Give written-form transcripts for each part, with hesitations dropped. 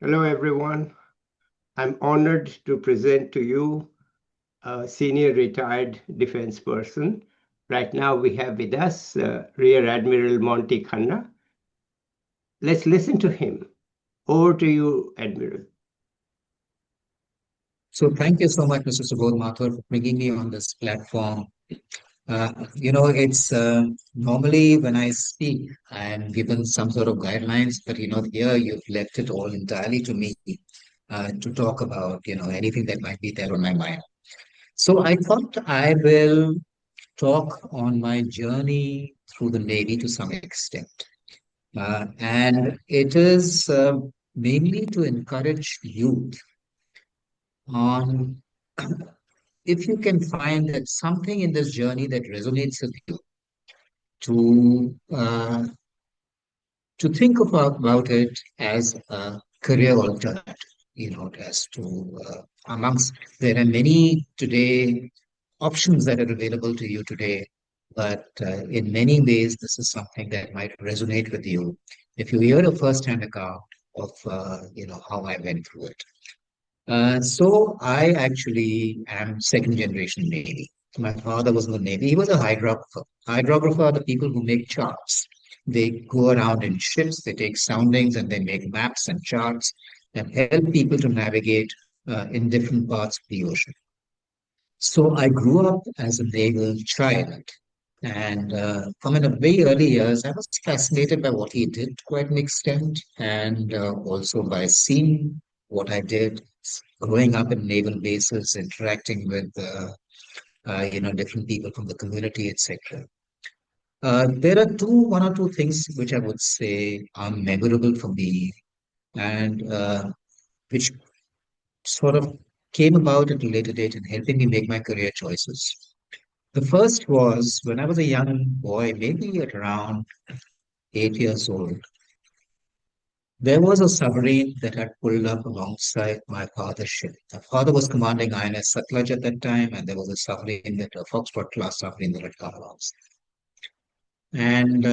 Hello, everyone. I'm honored to present to you a senior retired defense person. Right now, we have with us Rear Admiral Monty Khanna. Let's listen to him. Over to you, Admiral. So thank you so much, Mr. Subodh Mathur, for bringing me on this platform. It's normally when I speak, I'm given some sort of guidelines, but here you've left it all entirely to me to talk about, anything that might be there on my mind. So I thought I will talk on my journey through the Navy to some extent. And it is mainly to encourage youth on if you can find that something in this journey that resonates with you, to think about it as a career alternative, as to amongst there are many today options that are available to you today, but in many ways this is something that might resonate with you if you hear a first-hand account of how I went through it. So I actually am second generation Navy. My father was in the Navy. He was a hydrographer. Hydrographer are the people who make charts. They go around in ships, they take soundings, and they make maps and charts and help people to navigate in different parts of the ocean. So I grew up as a naval child. And from in a very early years, I was fascinated by what he did to quite an extent, and also by seeing what I did growing up in naval bases, interacting with different people from the community, etc. There are one or two things which I would say are memorable for me, and which sort of came about at a later date in helping me make my career choices. The first was when I was a young boy, maybe at around 8 years old. There was a submarine that had pulled up alongside my father's ship. My father was commanding INS Sutlej at that time, and there was a submarine that a Foxtrot class submarine that had come alongside. And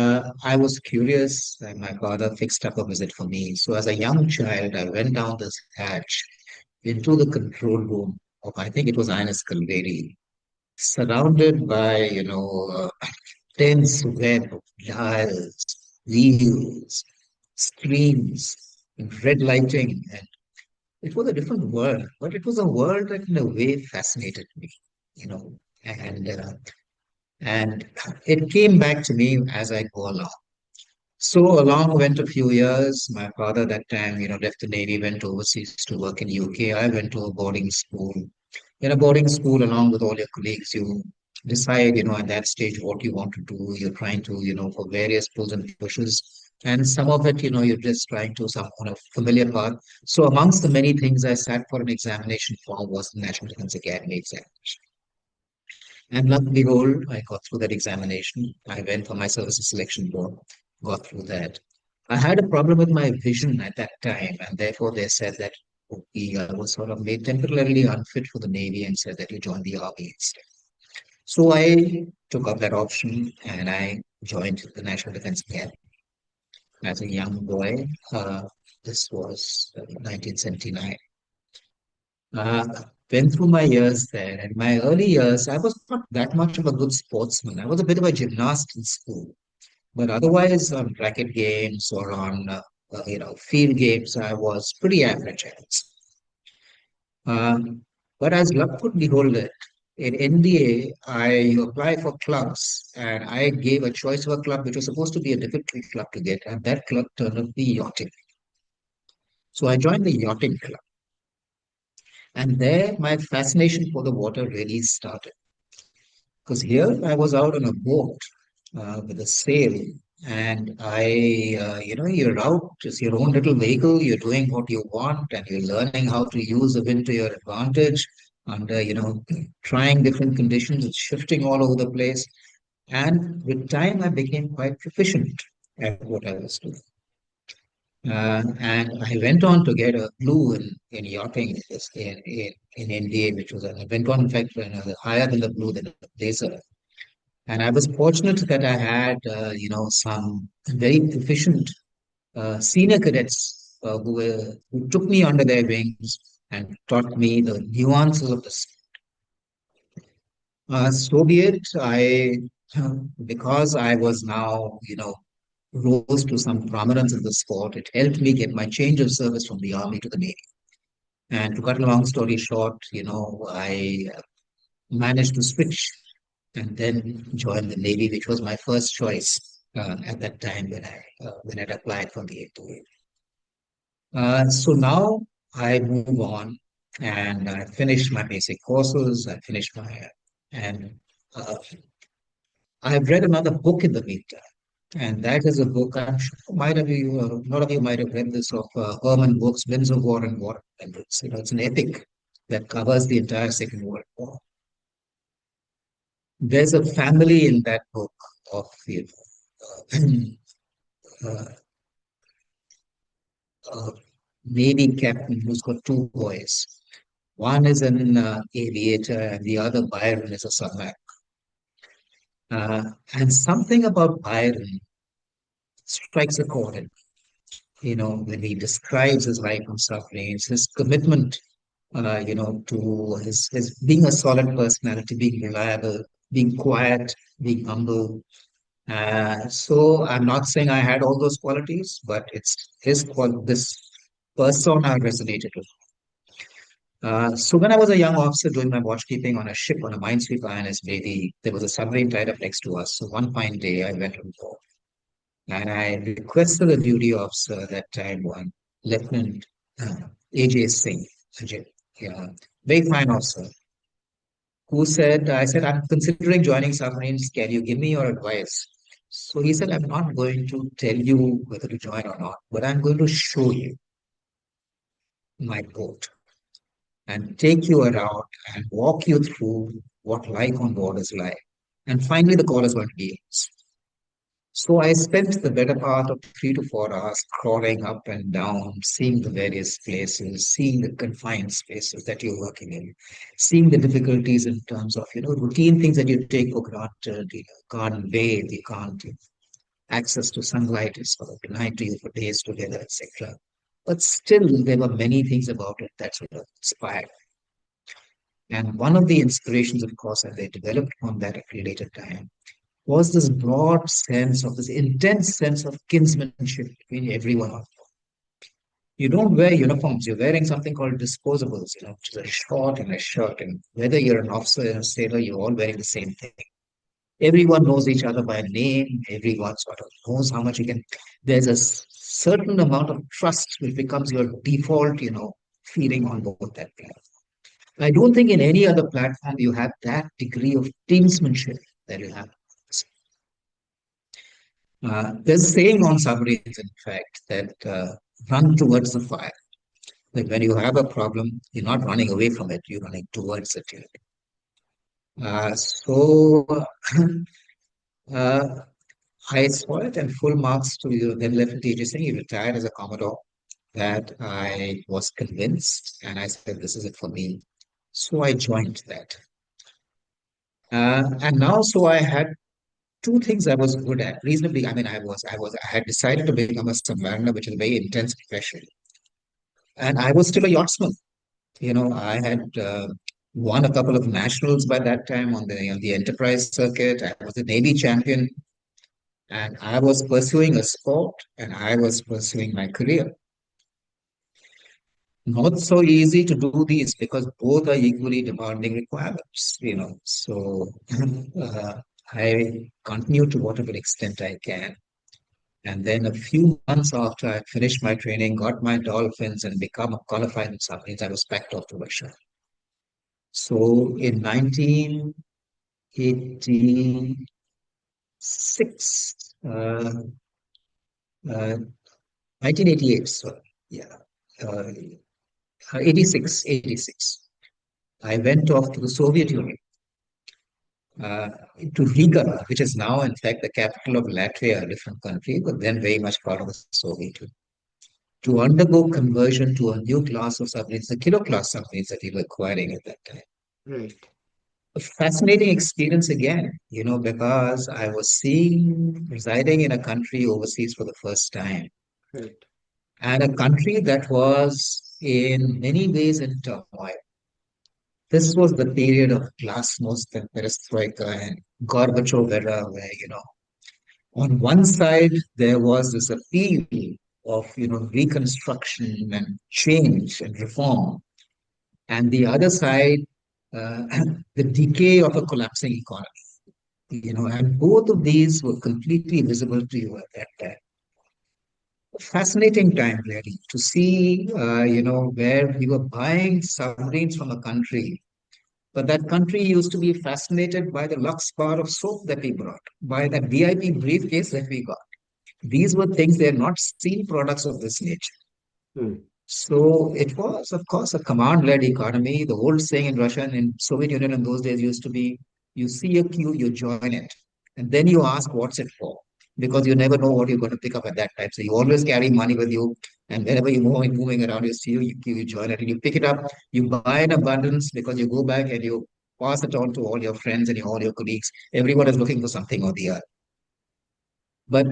I was curious, and my father fixed up a visit for me. So as a young child, I went down this hatch into the control room of, I think it was INS Kalveri, surrounded by, dense web of dials, wheels, screens, and red lighting. And it was a different world, but it was a world that in a way fascinated me, you know, and uh, and it came back to me as I go along. So along went a few years. My father that time, left the Navy, went overseas to work in UK. I went to a boarding school. In a boarding school, along with all your colleagues, you decide, at that stage what you want to do. You're trying to, for various pulls and pushes. And some of it, you're just trying to some on a familiar path. So amongst the many things I sat for an examination for was the National Defense Academy examination. And lo and behold, I got through that examination. I went for my services selection board, got through that. I had a problem with my vision at that time, and therefore they said that I was sort of made temporarily unfit for the Navy and said that you join the Army instead. So I took up that option and I joined the National Defense Academy as a young boy. This was 1979. Uh, Went through my years there. In my early years, I was not that much of a good sportsman. I was a bit of a gymnast in school, but otherwise on racket games or on field games, I was pretty average, I would say. But as luck would behold it, in NDA, I applied for clubs and I gave a choice of a club which was supposed to be a difficult club to get, and that club turned out to be yachting. So I joined the yachting club, and there my fascination for the water really started. Because here I was out on a boat with a sail, and you're out, just your own little vehicle, you're doing what you want, and you're learning how to use the wind to your advantage under, trying different conditions, it's shifting all over the place. And with time, I became quite proficient at what I was doing. And I went on to get a blue in yachting in India, which was, I went on, in fact, higher than the blue, than the blazer. And I was fortunate that I had, some very proficient senior cadets who took me under their wings and taught me the nuances of the Soviet. Because I was now, rose to some prominence in the sport, it helped me get my change of service from the army to the navy. And to cut a long story short, I managed to switch and then join the navy, which was my first choice at that time when I applied for the 828. So now I move on and I finished my basic courses. I finished my and uh, I've read another book in the meantime, and that is a book I'm sure a lot of you might have read this of Herman Wouk's Winds of War and War Remembrance. It's an epic that covers the entire Second World War. There's a family in that book of uh, uh, Navy captain who's got two boys. One is an aviator, and the other Byron is a submarine. And something about Byron strikes a chord in when he describes his life on submarines, his commitment, to his being a solid personality, being reliable, being quiet, being humble. So I'm not saying I had all those qualities, but it's this persona resonated with. So when I was a young officer doing my watchkeeping on a ship on a minesweeper INS Navy, there was a submarine tied up next to us. So one fine day, I went on board and I requested the duty officer at that time, one Lieutenant AJ Singh, Ajay, yeah, very fine officer, I said, I'm considering joining submarines. Can you give me your advice? So he said, I'm not going to tell you whether to join or not, but I'm going to show you my boat and take you around and walk you through what life on board is like. And finally, the call is going to be yours. So I spent the better part of 3 to 4 hours crawling up and down, seeing the various places, seeing the confined spaces that you're working in, seeing the difficulties in terms of, routine things that you take for granted. You can't bathe, you can't access to sunlight is sort of denied to you for days together, etc. But still, there were many things about it that sort of inspired. And one of the inspirations, of course, that they developed on that related time was this broad sense of this intense sense of kinsmanship between everyone. You don't wear uniforms, you're wearing something called disposables, which is a short and a shirt. And whether you're an officer or a sailor, you're all wearing the same thing. Everyone knows each other by name, everyone sort of knows how much you can. There's a certain amount of trust which becomes your default, feeling on board that platform. I don't think in any other platform you have that degree of teamsmanship that you have. There's a saying on submarines, in fact, that run towards the fire. Like when you have a problem, you're not running away from it, you're running towards it. So uh, I saw it and full marks to you. Then Lieutenant teacher he retired as a Commodore, that I was convinced and I said, this is it for me. So I joined that. And now, so I had two things I was good at reasonably. I mean, I had decided to become a submariner, which is a very intense profession. And I was still a yachtsman. I had won a couple of nationals by that time on the enterprise circuit. I was a Navy champion, and I was pursuing a sport, and I was pursuing my career. Not so easy to do these because both are equally demanding requirements. So I continue to whatever extent I can. And then a few months after I finished my training, got my dolphins, and become a qualified in submarines, I was packed off to Russia. So in 1986, uh, uh, 1988, sorry, yeah, uh, 86, I went off to the Soviet Union, uh, to Riga, which is now, in fact, the capital of Latvia, a different country, but then very much part of the Soviet Union, to undergo conversion to a new class of submarines, the kilo class submarines that we were acquiring at that time. Right. A fascinating experience again, because I was residing in a country overseas for the first time. Right. and a country that was in many ways in turmoil. This was the period of glasnost and perestroika and Gorbachev era, where, on one side there was this appeal of, reconstruction and change and reform, and the other side, uh, the decay of a collapsing economy. And both of these were completely visible to you at that time. Fascinating time, really, to see, where we were buying submarines from a country, but that country used to be fascinated by the Lux bar of soap that we brought, by that VIP briefcase that we got. These were things they had not seen products of this nature. Mm. So it was, of course, a command-led economy. The old saying in Russia and in Soviet Union in those days used to be, you see a queue, you join it. And then you ask, what's it for? Because you never know what you're going to pick up at that time. So you always carry money with you. And wherever you're moving around, you see you join it and you pick it up. You buy in abundance because you go back and you pass it on to all your friends and all your colleagues. Everyone is looking for something or the other. But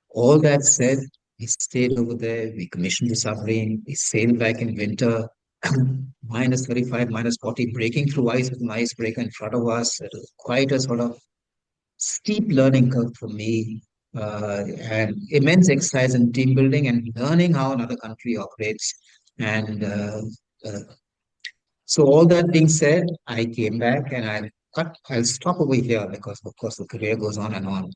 all that said, we stayed over there, we commissioned the submarine, we sailed back in winter, minus 35, minus 40, breaking through ice with an icebreaker in front of us. It was quite a sort of steep learning curve for me, and immense exercise in team building and learning how another country operates. And uh, so, all that being said, I came back and I'll stop over here because, of course, the career goes on and on.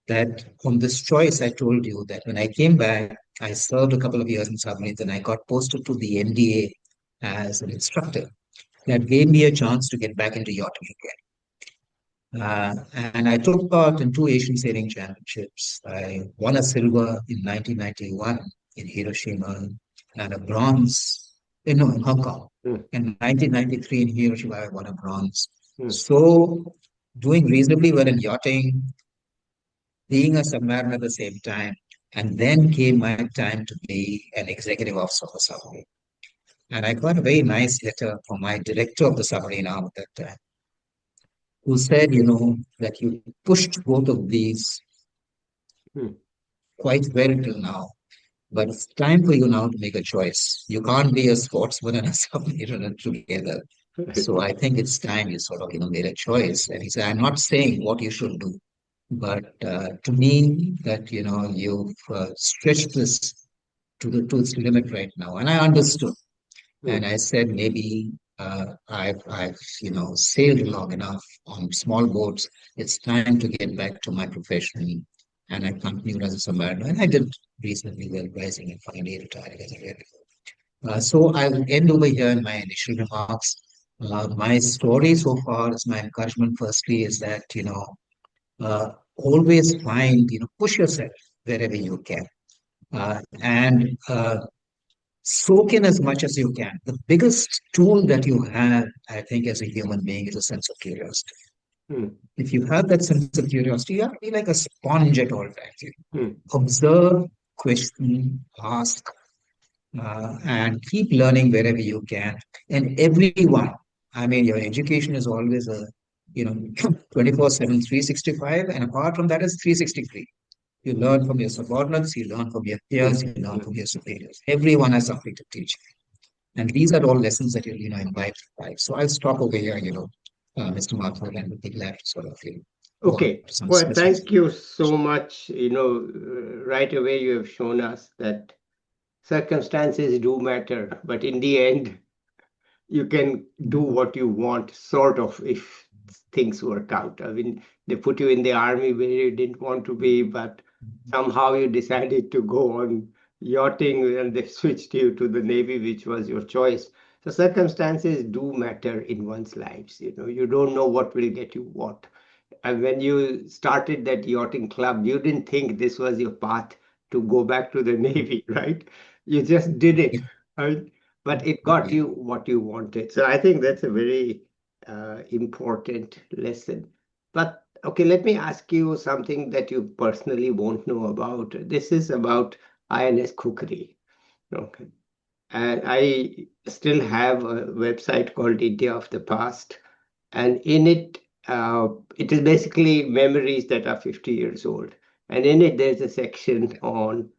That from this choice, I told you that when I came back, I served a couple of years in submarines and I got posted to the NDA as an instructor. That gave me a chance to get back into yachting again. And I took part in two Asian sailing championships. I won a silver in 1991 in Hiroshima and a bronze in Hong Kong. Mm. In 1993 in Hiroshima, I won a bronze. Mm. So doing reasonably well in yachting, being a submariner at the same time. And then came my time to be an executive officer of a submarine. And I got a very nice letter from my director of the submarine arm at that time, who said, that you pushed both of these Mm. quite well till now. But it's time for you now to make a choice. You can't be a sportsman and a submariner together. So I think it's time you sort of, made a choice. And he said, I'm not saying what you should do, but to me, that you've stretched this to its limit right now, and I understood, and Mm. I said maybe I've sailed long enough on small boats. It's time to get back to my profession, and I continued as a submariner, and I did reasonably well, rising and finally retiring as a rear. So I'll end over here in my initial remarks. My story so far is my encouragement. Firstly, is that always find, push yourself wherever you can, and soak in as much as you can. The biggest tool that you have, I think, as a human being is a sense of curiosity. Mm. If you have that sense of curiosity, you have to be like a sponge at all times. Mm. Observe, question, ask, and keep learning wherever you can. And everyone, I mean, your education is always a, 24/7, 365, and apart from that is 363. You learn from your subordinates, you learn from your peers, Mm. you learn Mm. from your superiors. Everyone has something to teach. And these are all lessons that you'll, invite to life. So I'll stop over here, Mr. Martha, and we'll be glad to sort of go on Okay. to some Well, specific. thank you so much. Right away you have shown us that circumstances do matter, but in the end, you can do what you want, sort of, if things work out. I mean, they put you in the army where you didn't want to be, but somehow you decided to go on yachting and they switched you to the navy, which was your choice. So circumstances do matter in one's lives. You don't know what will get you what. And when you started that yachting club, you didn't think this was your path to go back to the Navy, right? You just did it, right? But it got you what you wanted. So I think that's a very important lesson. But okay, let me ask you something that you personally won't know about. This is about INS cookery. Okay. And I still have a website called India of the Past, and in it, it is basically memories that are 50 years old. And in it, there's a section on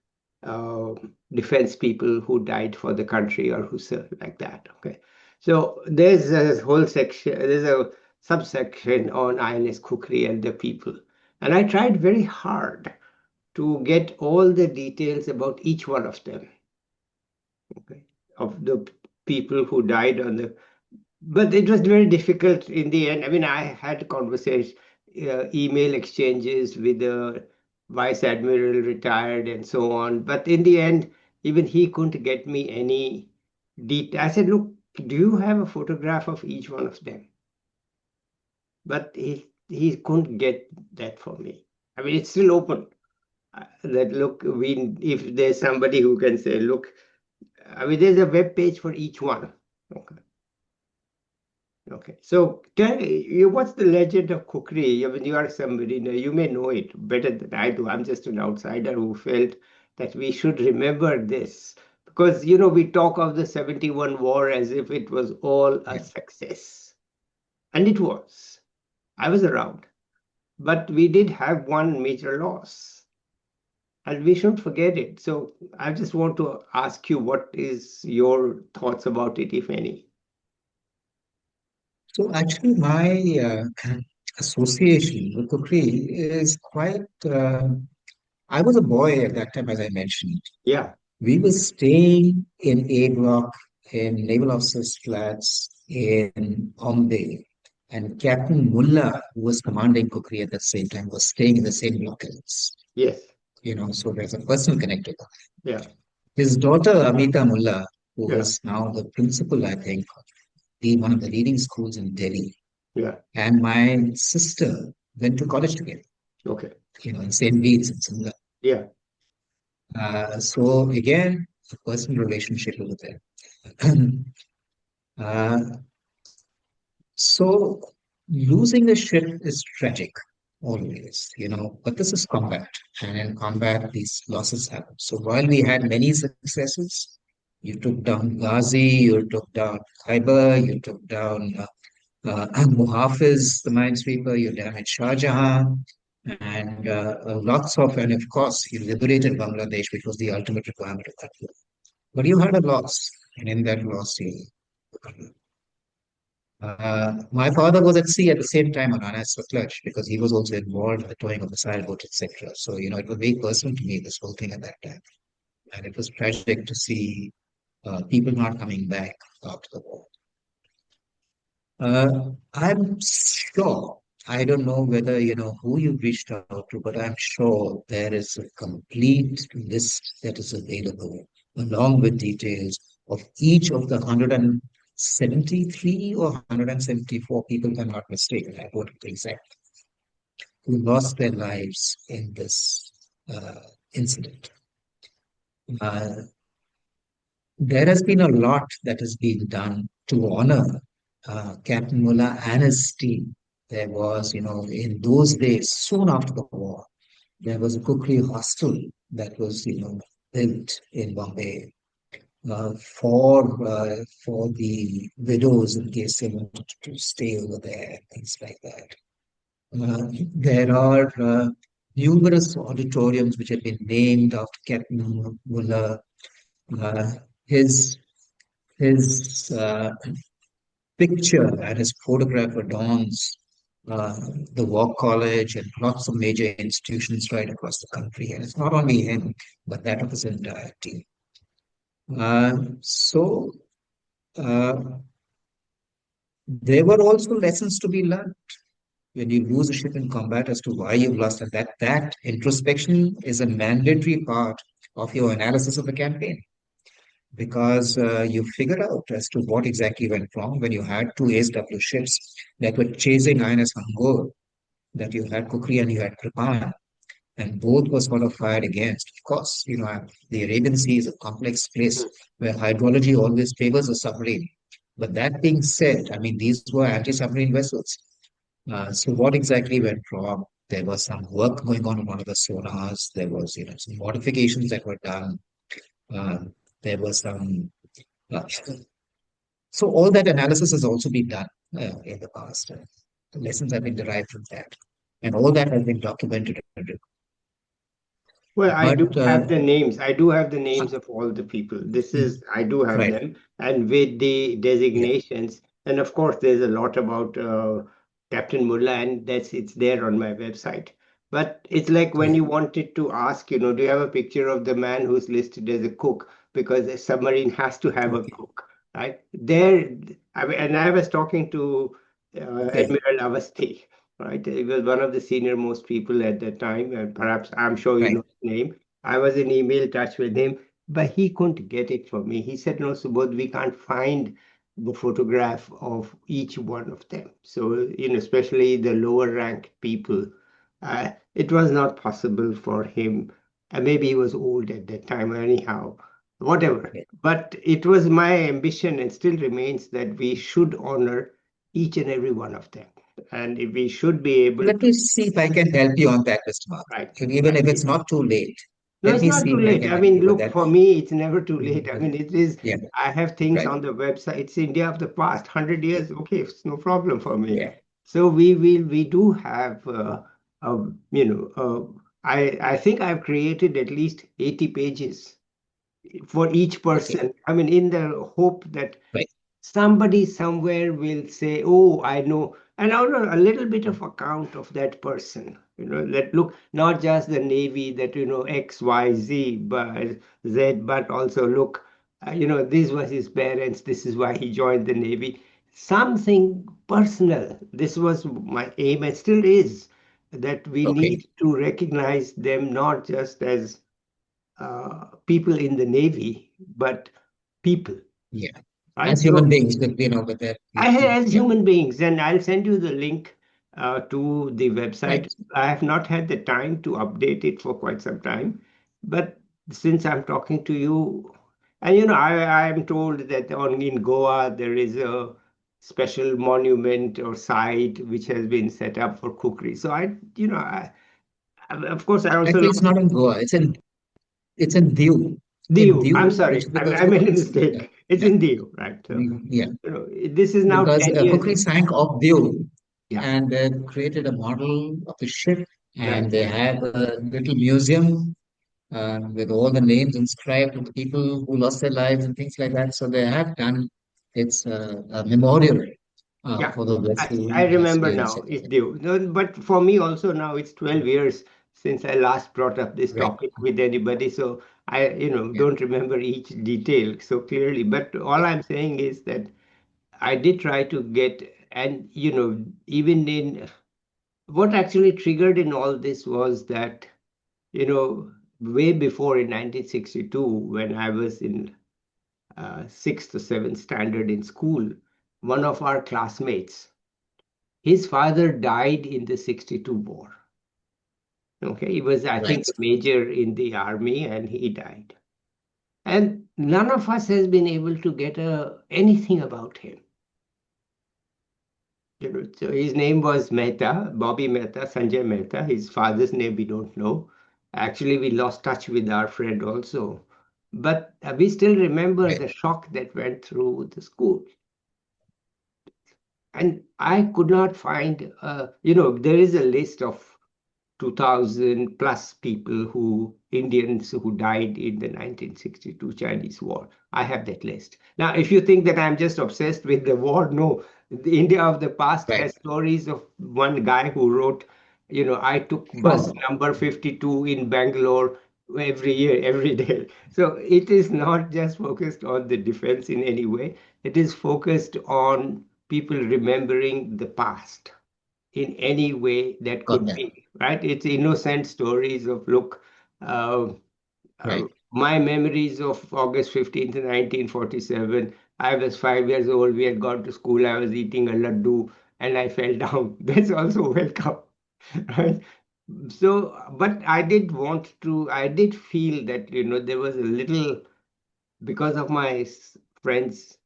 uh, defense people who died for the country or who served like that. Okay, so there's a whole section, there's a subsection on INS Kukri and the people, and I tried very hard to get all the details about each one of them, okay, of the people who died on the. But it was very difficult in the end. I mean, I had conversations, email exchanges with the vice admiral retired and so on. But in the end, even he couldn't get me any detail. I said, look, do you have a photograph of each one of them? But he couldn't get that for me. I mean, it's still open. That look, we if there's somebody who can say, look, I mean, there's a web page for each one. Okay. Okay, so tell you what's the legend of Kukri? I mean, you are a submariner, you may know it better than I do. I'm just an outsider who felt that we should remember this because, we talk of the 71 war as if it was all a Yeah. success. And it was. I was around. But we did have one major loss, and we shouldn't forget it. So I just want to ask you, what is your thoughts about it, if any? So actually, my association with Kukri is quite. I was a boy at that time, as I mentioned. Yeah. We were staying in A block in Naval Officers Flats in Bombay, and Captain Mullah, who was commanding Kukri at the same time, was staying in the same block as us. Yes. So there's a personal connector. Yeah. His daughter Amita Mullah, who Yeah. is now the principal, I think, in one of the leading schools in Delhi, Yeah. and my sister went to college together, Okay. in St. Bede's in Simla. Yeah. So again, a personal relationship over there. uh, so losing a ship is tragic, always, but this is combat, and in combat, these losses happen. So while we had many successes, you took down Ghazi, you took down Khyber, you took down Muhafiz, the minesweeper, you damaged Shah Jahan, and and of course, you liberated Bangladesh, which was the ultimate requirement of that war. But you had a loss, and in that loss, my father was at sea at the same time on Anas clutch because he was also involved in the towing of the sailboat, etc. So, it was very personal to me, this whole thing at that time. And it was tragic to see people not coming back after the war. I'm sure, I don't know whether you know who you reached out to, but I'm sure there is a complete list that is available along with details of each of the 173 or 174 people, if I'm not mistaken, I won't be exact, who lost their lives in this uh, incident. Uh, There has been a lot that has been done to honor Captain Mullah and his team. There was, in those days, soon after the war, there was a Kukri hostel that was, built in Bombay for the widows in case they wanted to stay over there, things like that. There are numerous auditoriums which have been named after Captain Mullah. Uh, his his picture and his photograph adorns uh, the War College and lots of major institutions right across the country. And it's not only him, but that of his entire team. So there were also lessons to be learned when you lose a ship in combat as to why you've lost, and that introspection is a mandatory part of your analysis of the campaign. Because you figure out as to what exactly went wrong when you had two ASW ships that were chasing INS Angkor, that you had Kukri and you had Kripan, and both were sort of fired against. Of course, the Arabian Sea is a complex place where hydrology always favors a submarine. But that being said, I mean, these were anti-submarine vessels. So what exactly went wrong? There was some work going on one of the sonars. There was, some modifications that were done. There was some uh, So all that analysis has also been done in the past. Lessons have been derived from that, and all that has been documented. Well, I do But have the names. I do have the names of all the people. I do have right, them, and with the yeah, designations. And of course, there's a lot about Captain Mullah, and it's there on my website. But it's like when yeah, you wanted to ask, do you have a picture of the man who's listed as a cook? Because a submarine has to have a okay, cook, right? There, and I was talking to yeah, Admiral Avasti, right? He was one of the senior most people at that time, and perhaps I'm sure you right, know his name. I was in email touch with him, but he couldn't get it for me. He said, "No, Subodh, we can't find the photograph of each one of them. So, especially the lower ranked people, it was not possible for him. Maybe he was old at that time, anyhow, whatever. yeah. But it was my ambition and still remains that we should honor each and every one of them. And if we should be able Let to, me see if I can help you on that, Mr. Mark. right, And even right. if it's not too late, No, let it's me not see too if I late. can I help mean, you with look, that. for me, it's never too late. I Mhm. mean, it is, Yeah, I have things right. on the website. It's India of the past, 100 years. Okay, it's no problem for me. Yeah. So we do have, uh, you know, I think I've created at least 80 pages for each Okay. person. I mean, in the hope that Right. somebody somewhere will say, "Oh, I know," and I know a little bit of account of that person. That look not just the Navy, that X, Y, Z, but also look, this was his parents. This is why he joined the Navy. Something personal. This was my aim, and still is, that we Okay. need to recognize them not just as people in the Navy, but people, Yeah. right? As So human beings, with that, as yeah, human beings, and I'll send you the link to the right. website. I have not had the time to update it for quite some time, but since I'm talking to you, and I am told that in Goa there is a special monument or site which has been set up for cookery. So of course, I also Actually, it's love not in Goa. It's in Diu. In Diu. I'm Diu, which sorry, is I because made a yeah, mistake. It's yeah, in Diu, right? So, yeah. this is now Because 10 years Kukri ago. sank off Diu, Yeah, and they created a model of the ship, and right. they have a little museum with all the names inscribed of the people who lost their lives and things like that. So they have done it's a memorial Yeah, for the vessel I has remember been now. set It's aside. due. No, but for me also now it's 12 years since I last brought up this Right. topic with anybody. So I, Yeah. don't remember each detail so clearly. But all Yeah. I'm saying is that I did try to get, and even in what actually triggered in all this was that, you know, way before in 1962, when I was in sixth or seventh standard in school, one of our classmates, his father died in the 62 war. Okay, he was, I Right. think, a major in the army and he died. And none of us has been able to get anything about him. So his name was Mehta, Bobby Mehta, Sanjay Mehta. His father's name we don't know. Actually, we lost touch with our friend also. But we still remember Right. the shock that went through the school. And I could not find, there is a list of 2000 plus people Indians who died in the 1962 Chinese War. I have that list. Now, if you think that I'm just obsessed with the war, no. The India of the past Right. has stories of one guy who wrote, I took bus Oh, number 52 in Bangalore every year, every day. So it is not just focused on the defense in any way. It is focused on people remembering the past in any way that got could that. be, right? It's innocent stories of, look, uh, Right. my memories of August 15th, 1947. I was 5 years old. We had gone to school. I was eating a laddu and I fell down. That's also welcome, right? So, but I did feel that, there was a little, because of my friends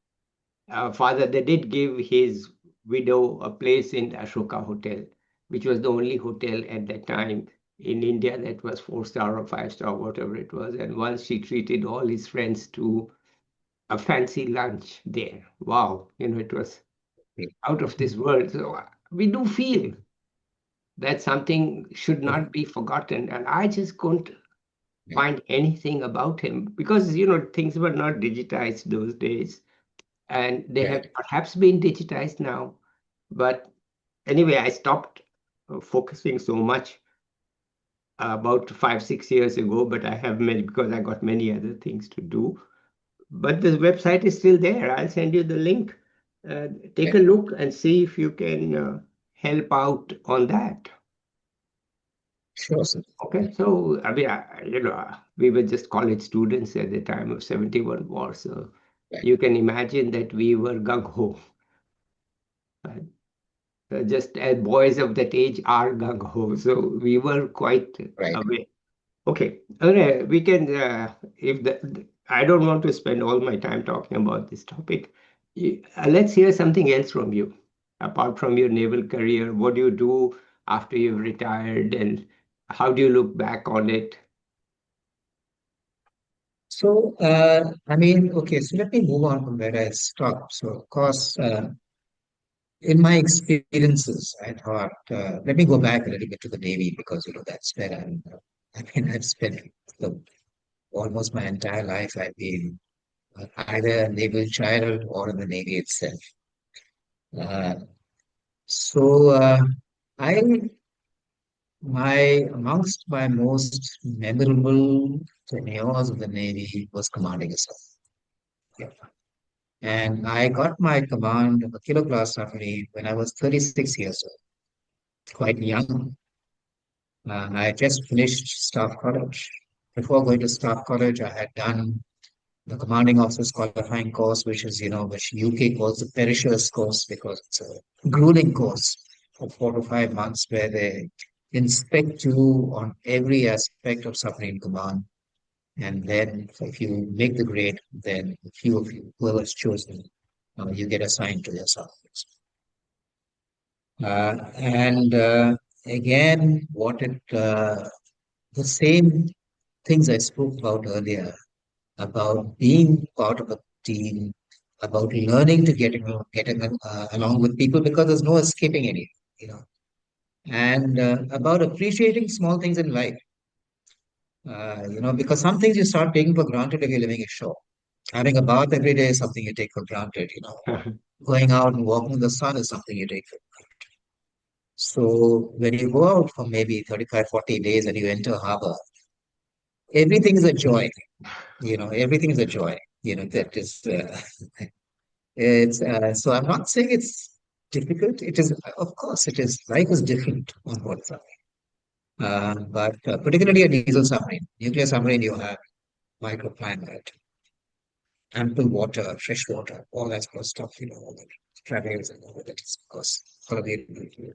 father, they did give his widow a place in Ashoka Hotel, which was the only hotel at that time in India that was 4 star or 5 star, whatever it was. And once she treated all his friends to a fancy lunch there. Wow, it was out of this world. So we do feel that something should not be forgotten. And I just couldn't. right, find anything about him because things were not digitized those days, and they right, have perhaps been digitized now. But anyway, I stopped focusing so much about 5, 6 years ago, but I have many because I got many other things to do. But the website is still there. I'll send you the link. Take a right. look and see if you can help out on that. Sure, sir. Okay, so I mean, we were just college students at the time of 71 war, so Right, you can imagine that we were gung ho. Just as boys of that age are gung ho, so we were quite right. away. Okay, okay, we can. If I don't want to spend all my time talking about this topic. Let's hear something else from you, apart from your naval career. What do you do after you've retired, and how do you look back on it? So, okay, so let me move on from where I stopped. So, of course, in my experiences, I thought, let me go back a little bit to the Navy because, that's where I've spent the, almost my entire life. I've been either a naval child or in the Navy itself. Uh, so, I, amongst my most memorable tenures of the Navy was commanding a submarine. And I got my command of a kilo class submarine when I was 36 years old, quite young. I just finished staff college. Before going to staff college, I had done the commanding officers qualifying course, which UK calls the perisher's course because it's a grueling course for 4 to 5 months where they inspect you on every aspect of submarine command. And then if you make the grade, then a few of you, whoever's chosen, you get assigned to their submarines. And again, the same things I spoke about earlier about being part of a team, about learning to along with people because there's no escaping any, you know, and about appreciating small things in life, because some things you start taking for granted if you're living ashore. Having a bath every day is something you take for granted, or going out and walking in the sun is something you take for granted. So when you go out for maybe 35, 40 days and you enter harbor, everything is a joy. Everything is a joy. That is, so I'm not saying it's difficult. It is, of course, it is. Life is different on board submarine. But particularly a diesel submarine, nuclear submarine, you have microclimate, ample water, fresh water, all that sort of stuff, all the travels and all of that is, of course, going to be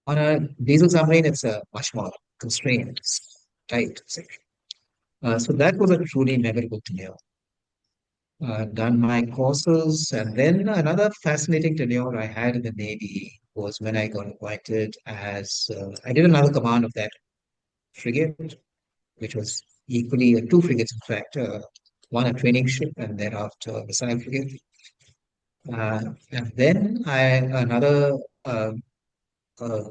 on a diesel submarine, it's a much more constrained, tight section. So that was a truly memorable tenure. Done my courses, and then another fascinating tenure I had in the Navy was when I got appointed as I did another command of that frigate, which was equally two frigates, in fact, one a training ship and thereafter a missile frigate. And then another uh, uh,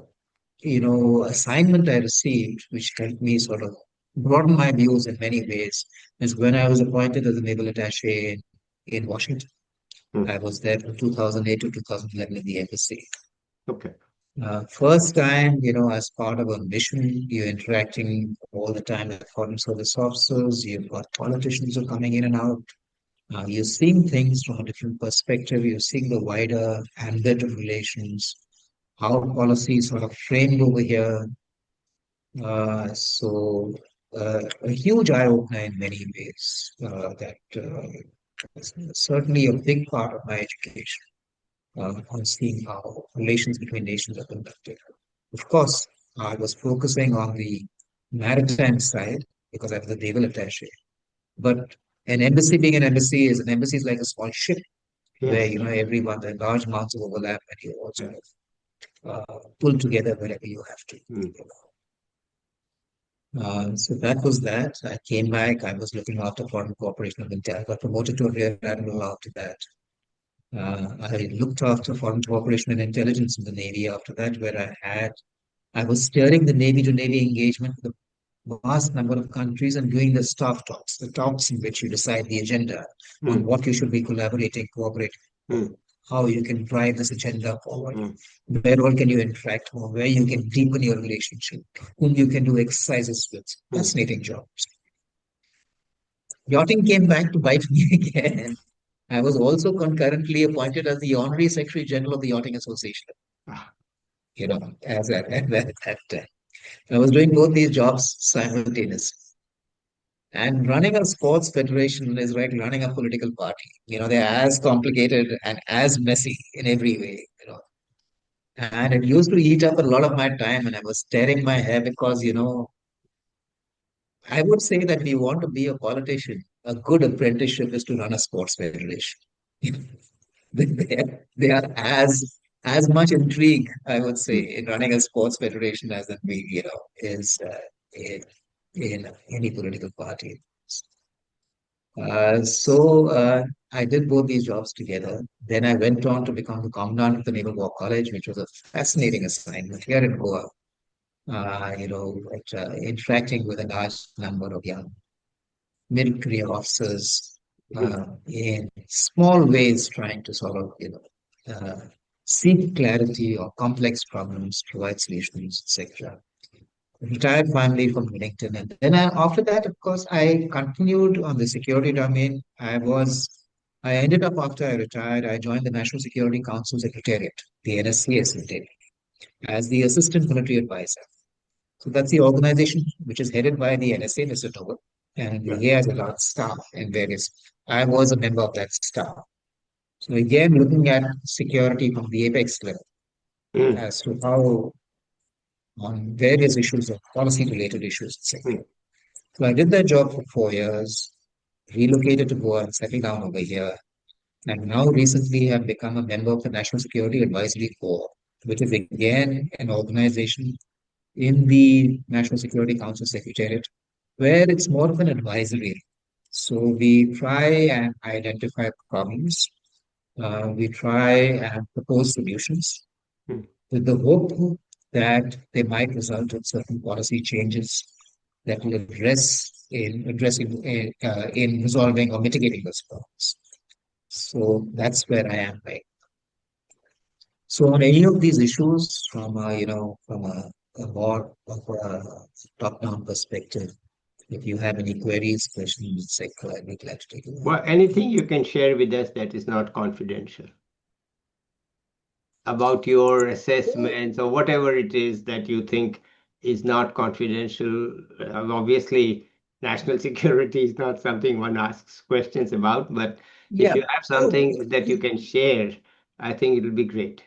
assignment I received, which helped me sort of broaden my views in many ways, is when I was appointed as a naval attaché in Washington. Hmm. I was there from 2008 to 2011 in the embassy. Okay. First time, as part of a mission, you're interacting all the time with foreign service officers. You've got politicians who are coming in and out. You're seeing things from a different perspective. You're seeing the wider ambit of relations, how policies sort of framed over here. So, a huge eye opener in many ways. That is certainly a big part of my education on seeing how relations between nations are conducted. Of course, I was focusing on the maritime side because I was the naval attaché. But an embassy is like a small ship where Yes. everyone there are large amounts of overlap and you all sort of pull together wherever you have to. Hmm. So that was that. I came back. I was looking after foreign cooperation of India. I got promoted to a rear admiral after that. I looked after foreign cooperation and intelligence in the Navy after that, where I was steering the Navy to Navy engagement vast number of countries and doing the staff talks, the talks in which you decide the agenda on mm, what you should be collaborating, cooperating for, mm, how you can drive this agenda forward, mm, where all can you interact more, where you can deepen your relationship, whom you can do exercises with. mm. Fascinating jobs. Yachting came back to bite me again. I was also concurrently appointed as the Honorary Secretary General of the Yachting Association, Ah, as at that time. I was doing both these jobs simultaneously. And running a sports federation is like running a political party. They're as complicated and as messy in every way. And it used to eat up a lot of my time, and I was tearing my hair because, I would say that if you want to be a politician, a good apprenticeship is to run a sports federation. They are as much intrigue, I would say, mm, in running a sports federation as in is in, in any political party. So I did both these jobs together. Then I went on to become the commandant of the Naval War College, which was a fascinating assignment here in Goa. Interacting with a large number of young mid-career officers mm, in small ways, trying to sort of, seek clarity or complex problems, provide solutions, etc. Retired finally from Wellington. And then after that, of course, I continued on the security domain. I ended up after I retired, I joined the National Security Council Secretariat, the NSCS did, as the Assistant Military Advisor. So that's the organization which is headed by the NSA, Mr. Towar, and yeah, he has a large staff and various. I was a member of that staff. So again, looking at security from the apex level mm, as to how on various issues of policy related issues, etc. mm, So I did that job for 4 years, relocated to Goa and settled down over here. And now recently have become a member of the National Security Advisory Board, which is again an organization in the National Security Council Secretariat, where it's more of an advisory. So we try and identify problems. We try and propose solutions mm. with the hope that they might result in certain policy changes that will in resolving or mitigating those problems. So that's where I am right. So on any of these issues, from a more of a top-down perspective, if you have any queries, questions, etc., I'd be glad to take it. Well, anything you can share with us that is not confidential about your assessments or whatever it is that you think is not confidential. Obviously, national security is not something one asks questions about, but if Yeah. you have So, something that you can share, I think it will be great.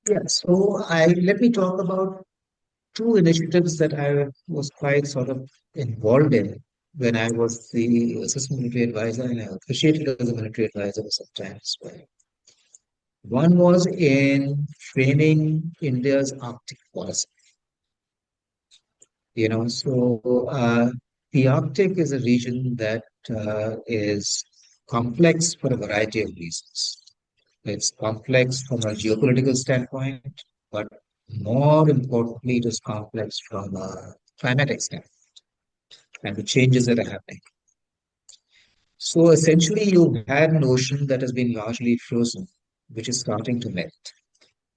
yeah. So I let me talk about two initiatives that I was quite sort of involved in when I was the assistant military advisor, and I officiated as a military advisor for some time as well. One was in framing India's Arctic policy. The Arctic is a region that is complex for a variety of reasons. It's complex from a geopolitical standpoint, but more importantly, it is complex from a climatic standpoint and the changes that are happening. So essentially, you had an ocean that has been largely frozen, which is starting to melt.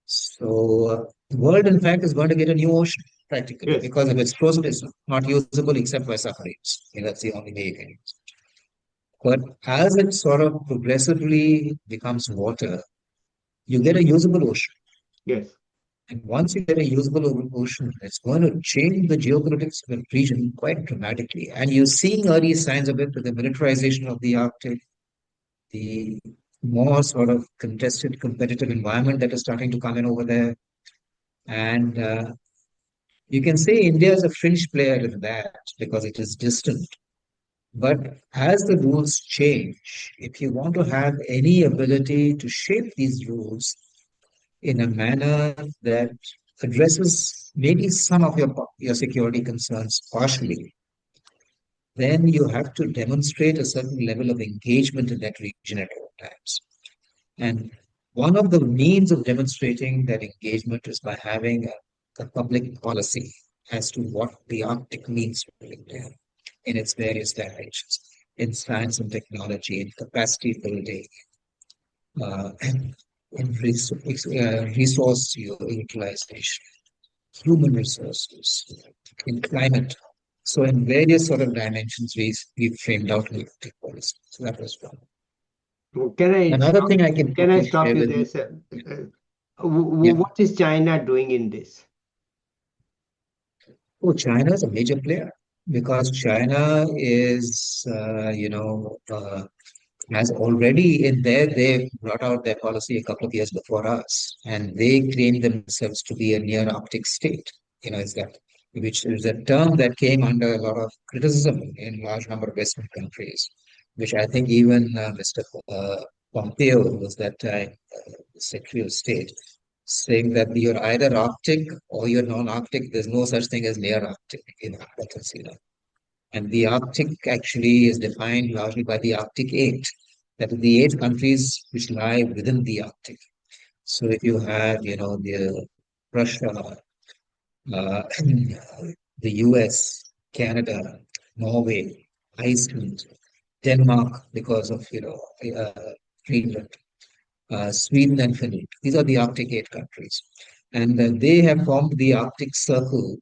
So the world, in fact, is going to get a new ocean practically Yes, because if it's frozen, it's not usable except by submarines. That's the only way you can use it. But as it sort of progressively becomes water, you get a usable ocean. yes, And once you get a usable ocean, it's going to change the geopolitics of the region quite dramatically. And you're seeing early signs of it with the militarization of the Arctic, the more sort of contested, competitive environment that is starting to come in over there. And you can say India is a fringe player in that because it is distant. But as the rules change, if you want to have any ability to shape these rules in a manner that addresses maybe some of your security concerns partially, then you have to demonstrate a certain level of engagement in that region at all times. And one of the means of demonstrating that engagement is by having a public policy as to what the Arctic means for India in its various dimensions, in science and technology, in capacity building, and resource utilization, human resources, in climate. So in various sort of dimensions, we framed out the Arctic policy. So that was one. Well, can I Another stop? thing I can Can I quickly stop share you with there, you. sir? Yeah. What is China doing in this? Oh, China is a major player because China is, has already in there, they brought out their policy a couple of years before us, and they claim themselves to be a near Arctic state. Is that which is a term that came under a lot of criticism in large number of Western countries, which I think even Mr. Pompeo was that time Secretary of State, saying that you're either Arctic or you're non-Arctic. There's no such thing as near Arctic in Arctic, and the Arctic actually is defined largely by the Arctic Eight, that is the eight countries which lie within the Arctic. So if you have, the Russia, the US, Canada, Norway, Iceland, Denmark, because of, Greenland, Sweden and Finland. These are the Arctic eight countries. And they have formed the Arctic Circle,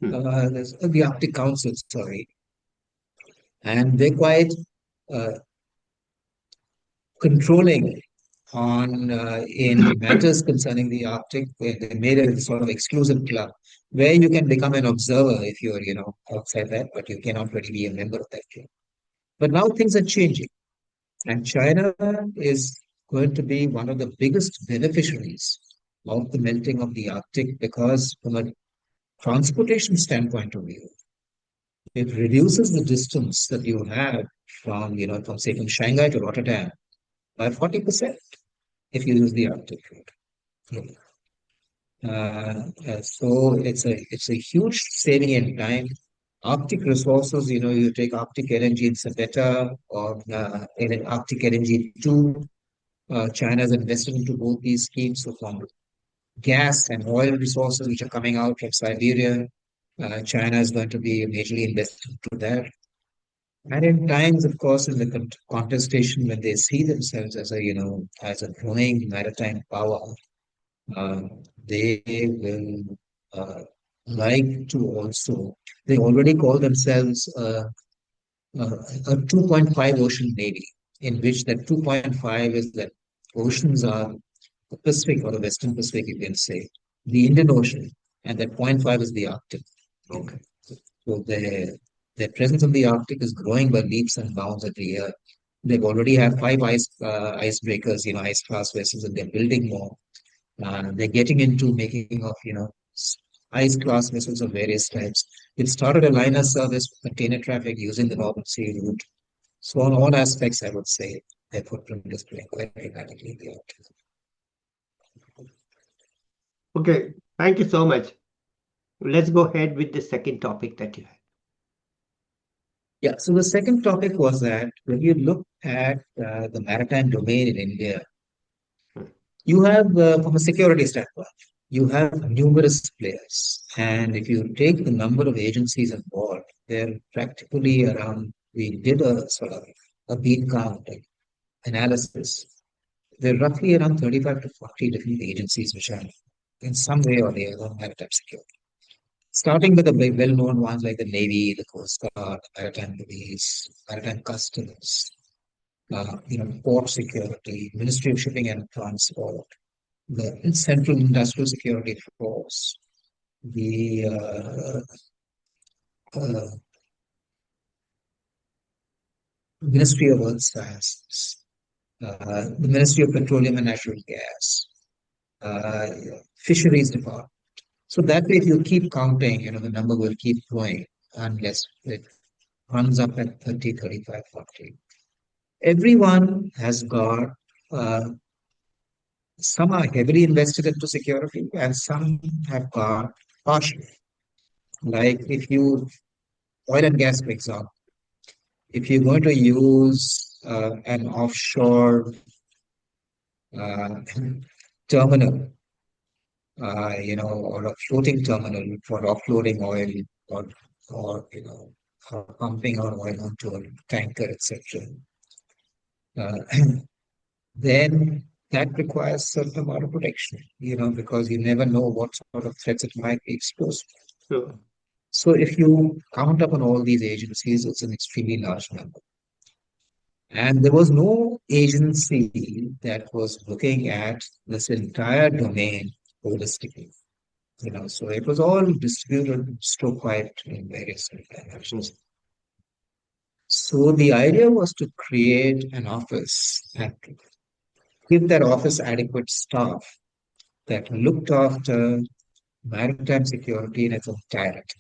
Hmm. the Arctic Council, sorry, and they're quite uh, controlling on in matters concerning the Arctic. Where they made a sort of exclusive club where you can become an observer if you're, outside that, but you cannot really be a member of that club. But now things are changing, and China is going to be one of the biggest beneficiaries of the melting of the Arctic because, from a transportation standpoint of view, it reduces the distance that you have from, from say from Shanghai to Rotterdam by 40% if you use the Arctic route. So it's a huge saving in time. Arctic resources, you take Arctic LNG in Sabetta or Arctic LNG 2. China has invested into both these schemes. So from gas and oil resources which are coming out from Siberia, China is going to be majorly invested into that. And in times, of course, in the contestation, when they see themselves as as a growing maritime power, uh, they will uh, like to also, they already call themselves a 2.5 ocean navy, in which that 2.5 is that oceans are the Pacific or the Western Pacific, you can say, the Indian Ocean, and that point 0.5 is the Arctic. Okay. So their presence in the Arctic is growing by leaps and bounds every year. They've already had five icebreakers, ice class vessels, and they're building more. They're getting into making of, ice class vessels of various types. They've started a liner service for container traffic using the Northern Sea route. So on all aspects, I would say their footprint is growing quite dramatically in the Arctic. Okay. Thank you so much. Let's go ahead with the second topic that you had. Yeah, so the second topic was that when you look at the maritime domain in India, Hmm. you have, from a security standpoint, you have numerous players. And if you take the number of agencies involved, they're practically around, we did a sort of a beat count analysis. There are roughly around 35 to 40 different agencies which are in some way or the other maritime security. Starting with the well-known ones like the Navy, the Coast Guard, the Maritime Police, Maritime Customs, port security, Ministry of Shipping and Transport, the Central Industrial Security Force, the uh, Ministry of Earth Sciences, the Ministry of Petroleum and Natural Gas, uh, Fisheries Department. So that way, if you keep counting, the number will keep growing unless it runs up at 30, 35, 40. Everyone has got, uh, some are heavily invested into security and some have got partial. Like if you, oil and gas, for example, if you're going to use an offshore uh, terminal or a floating terminal for offloading oil or, or pumping our oil onto a tanker, etc. Uh, then that requires certain amount of protection, because you never know what sort of threats it might be exposed to. Sure. So if you count up on all these agencies, it's an extremely large number. And there was no agency that was looking at this entire domain holistically. So it was all distributed stroke-wide in various Mm. dimensions. So the idea was to create an office and give that office adequate staff that looked after maritime security in its entirety.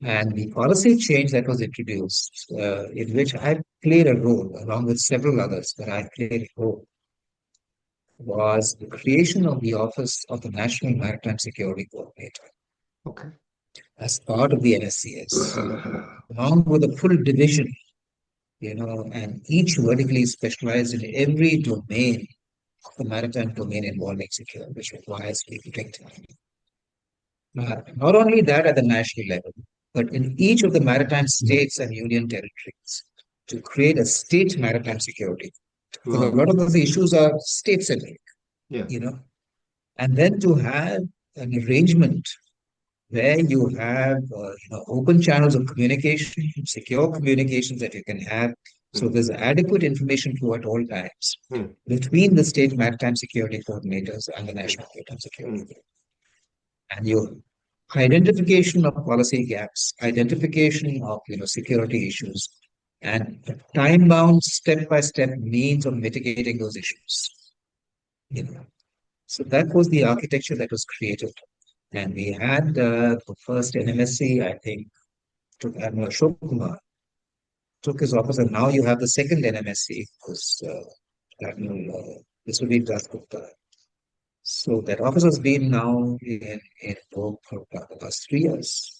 And the policy change that was introduced, in which I played a role, along with several others, but I played a role, was the creation of the Office of the National Maritime Security Coordinator Okay. as part of the NSCS, along with a full division, and each vertically specialized in every domain of the maritime domain involving security, which requires people protecting. Not only that at the national level, but in each of the maritime states and union territories to create a state maritime security. Because a Wow. lot of those issues are state centric, Yeah. you know, and then to have an arrangement where you have open channels of communication, secure communications that you can have. So Mm. there's adequate information flow at all times Mm. between the state maritime security coordinators and the Mm. national maritime security. Mm. And your identification of policy gaps, identification of security issues, and time-bound, step-by-step means of mitigating those issues. You know, so that was the architecture that was created. And we had the first NMSC, I think, took Admiral Kumar, took his office, and now you have the second NMSC, who's Admiral Viswanath Dasgupta. So that office has been now in vogue for about the last 3 years.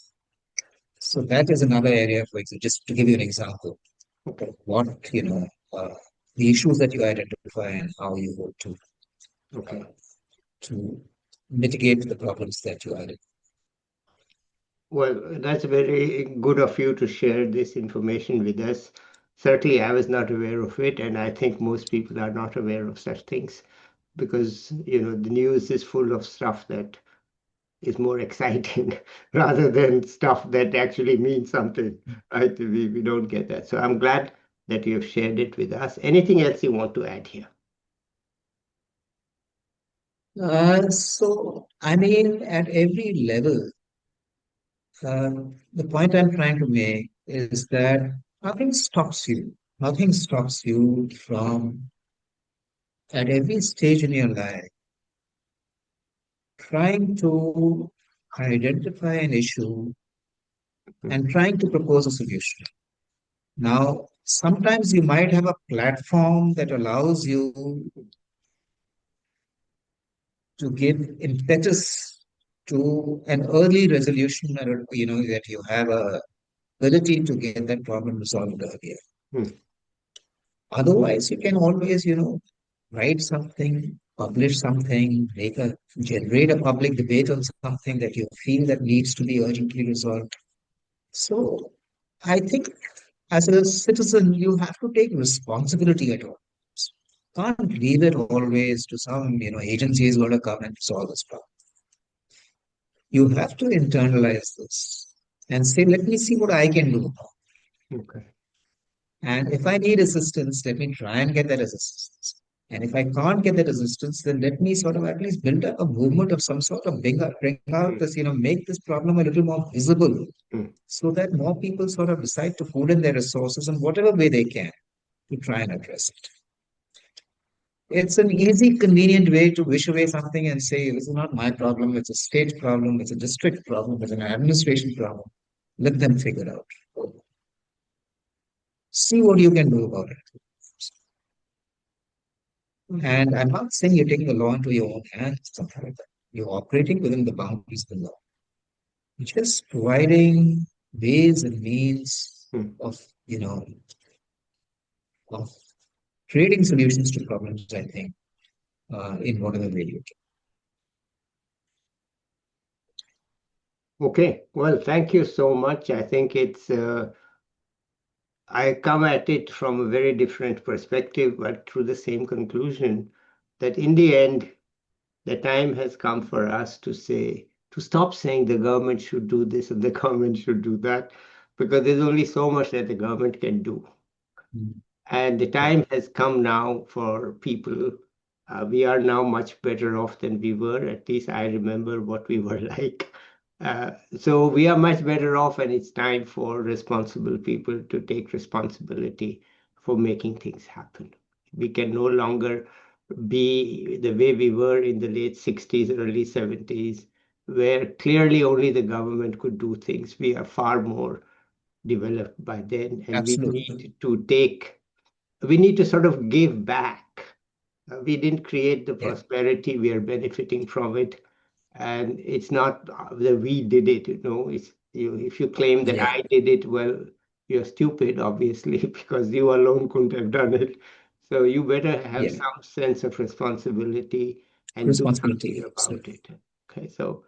So that is another area, for example, just to give you an example Okay. of what, uh, the issues that you identify and how you go Okay. uh, to mitigate the problems that you identify. Well, that's very good of you to share this information with us. Certainly, I was not aware of it, and I think most people are not aware of such things because, the news is full of stuff that is more exciting rather than stuff that actually means something. Right? We don't get that. So I'm glad that you have shared it with us. Anything else you want to add here? So, I mean, at every level, the point I'm trying to make is that nothing stops you. Nothing stops you from, at every stage in your life, trying to identify an issue Mm. and trying to propose a solution. Now, sometimes you might have a platform that allows you to give impetus to an early resolution, or that you have a ability to get that problem resolved earlier. Mm. Otherwise, you can always, write something, publish something, generate a public debate on something that you feel that needs to be urgently resolved. So I think as a citizen, you have to take responsibility at all times. Can't leave it always to some, agency is going to come and solve this problem. You have to internalize this and say, let me see what I can do. Okay. And if I need assistance, let me try and get that assistance. And if I can't get that assistance, then let me sort of at least build up a movement of some sort of bring out Mm. this, make this problem a little more visible Mm. so that more people sort of decide to pool in their resources in whatever way they can to try and address it. It's an easy, convenient way to wish away something and say, this is not my problem, it's a state problem, it's a district problem, it's an administration problem. Let them figure it out. See what you can do about it. And I'm not saying you're taking the law into your own hands, something like that. You're operating within the boundaries of the law. Just providing ways and means Mm. of, of creating solutions to problems, I think, in whatever way you can. Okay, well, thank you so much. I think I come at it from a very different perspective, but through the same conclusion that in the end, the time has come for us to stop saying the government should do this and the government should do that, because there's only so much that the government can do. Mm. And the Yeah, time has come now for people. We are now much better off than we were. At least I remember what we were like. So we are much better off, and it's time for responsible people to take responsibility for making things happen. We can no longer be the way we were in the late 60s, early 70s, where clearly only the government could do things. We are far more developed by then, and absolutely. we need to sort of give back. We didn't create the Yeah, prosperity, we are benefiting from it. And it's not that we did it, it's if you claim that yeah, I did it, well, you're stupid, obviously, because you alone couldn't have done it. So you better have yeah. some sense of responsibility and do something Responsibility. about Absolutely. it. Okay, so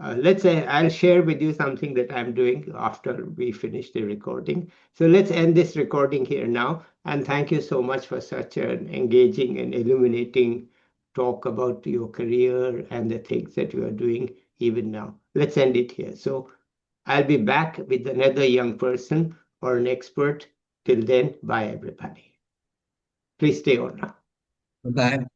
let's say I'll share with you something that I'm doing after we finish the recording. So let's end this recording here now. And thank you so much for such an engaging and illuminating talk about your career and the things that you are doing even now. Let's end it here. So I'll be back with another young person or an expert. Till then, bye everybody. Please stay on now. Bye.